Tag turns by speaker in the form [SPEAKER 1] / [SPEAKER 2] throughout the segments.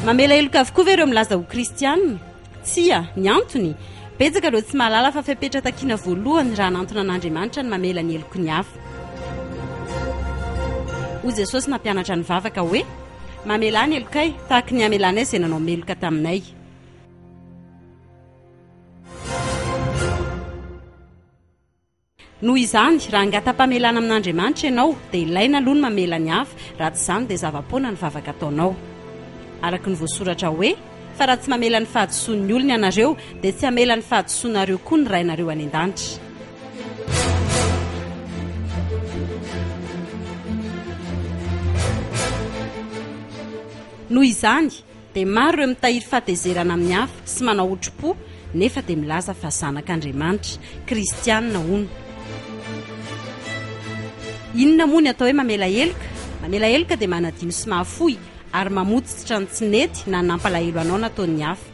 [SPEAKER 1] mamela heloka avokoa ve ireo milaza ho kristianina tsia ny antony betsaka ireo tsy mahalala fa fepetra takiana voalohany raha nantona an'andriamanitra ny mamela ny heloko ny hafa hoy jesosy nampianatra ny vavaka hoe mamela ny helokay tahaka ny amelanay izay nanao meloka taminay. Noho izany raha angata-pamelana amin'andriamanitra ianao dia ilaina aloha ny mamela ny hafa raha tsy izany dia zava-poana ny vavaka ataonao. Araka ny voasoratra hoe fa raha tsy mamela ny fahadisoan'ny olona ianareo dia tsy hamela ny fahadisoanareo koa ny rainareo any an-danitra. Noho izany dia maro ireo mitahiry fahatezerana amin'ny hafa sy manao otro-po nefa dia milaza fa zanak'Andriamanitra, kristianina hono. Inona moa ny atao hoe mamela heloka? Mamela heloka dia manadino sy mahafoy ary mamotsitra ny tsinety na nampalahelo anao nataon'ny hafa.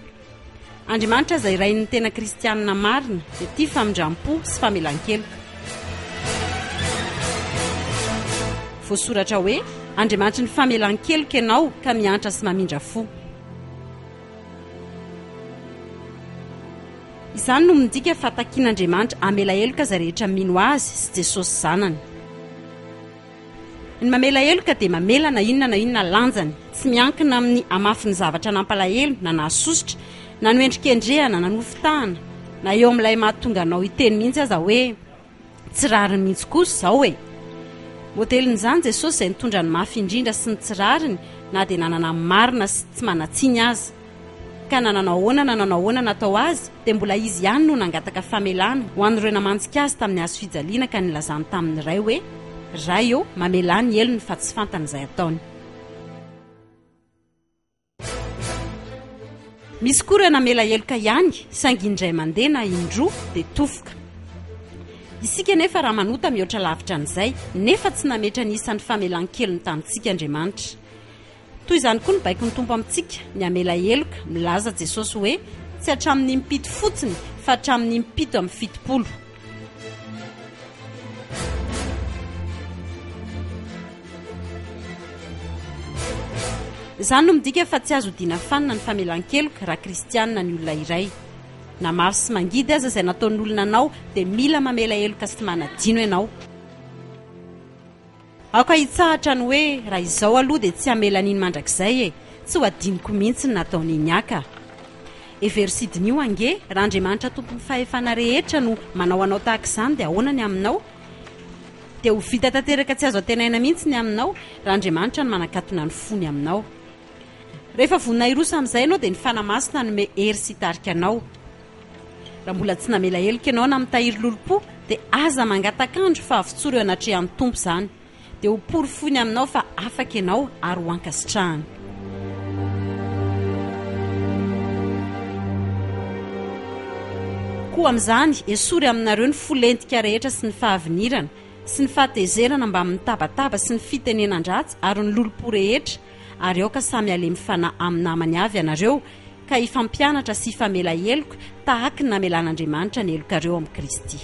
[SPEAKER 1] Andriamanitra izay rain'ny tena kristianina marina dia tia famindram-po sy famelan-keloka. Voasoratra hoe Andriamanitra ny famelan-keloka ianao ka miantra sy mamindra fo. Izany no midika fa takian'Andriamanitra amela heloka izay rehetra mino azy sy Jesosy zanany. Ny mamela heloka dia mamela na inona lanjany, tsy miankina amin'ny amafin'ny zavatra nampalahelo na nahasosotra na noendrikendrehana na nofitahana na eo amin'ilay mahatonga anao hiteny mihitsy aza hoe tsy rariny mihitsy kosa izao e. Modelin'izany Jesosy izay nitondra ny mafy indrindra sy ny tsirariny na dia nanana marina sy tsy manatsiny azy. Ka nananao ahoana natao azy dia mbola izy ihany no nangataka famelana ho an'ireo namantsika azy tamin'ny hazo fijaliana ka nilazany tamin'ny iray hoe ray eo mamela ny elony fa tsy fantan'izay ataony. Misy koa ireo namela heloka ihany saingy indray mandeha na indroa dia tofoka. Isika nefa raha manota mihoatra lavitra an'izay nefa tsy nametra ny isan'ny famelan-kelony tamintsika Andriamanitra. Toy izany koa ny baiko ny tompo amintsika ny amela heloka milaza Jesosy hoe tsy hatramin'ny impito fotsiny fa hatramin'ny impito amin'ny fitopolo. Izany no midika fa tsy azo dina fanina ny famelan-keloka raha kristianina ny olona iray. Na maro sy mangidy aza izay nataon'ny olona anao dia mila mamela heloka sy manadino ianao. Aoka hitsahatra ny hoe raha izao aloha dia tsy hamela n'iny mandrakizay e, tsy ho adiniko mihitsy ny nataon'iny aka. Eversidiny io ange raha Andriamanitra tompon'ny fahefana rehetra no manao anao tahaka izany dia ahoana ny aminao? Dia ho vita tanteraka tsy azo atenaina mihitsy ny aminao raha Andriamanitra no manakatona ny fony aminao. Rehefa vonina irosa amin'izay ianao dia ny fanamasina nome hery sy tarika anao. Raha mbola tsy namela heloka ianao na mitahiry lolo-po dia aza mangatakandro fa avy-tsoro eo anatrehan'ny tompo izany. Dia ho pory fony aminao fa afaka ianao ary ho ankasitrahany. Koa amin'izany esory aminareo ny folentika rehetra sy ny fahavinirana sy ny fahatezerana mba amin'ny tabataba sy ny fitenenan-dratsy ary ny lolo-po rehetra ary aoka samy alemy fanahy amin'ny namany avy ianareo ka ifampianatra sy ifamela heloka tahaka ny namelan'Andriamanitra ny helokareo amin'ny Kristy.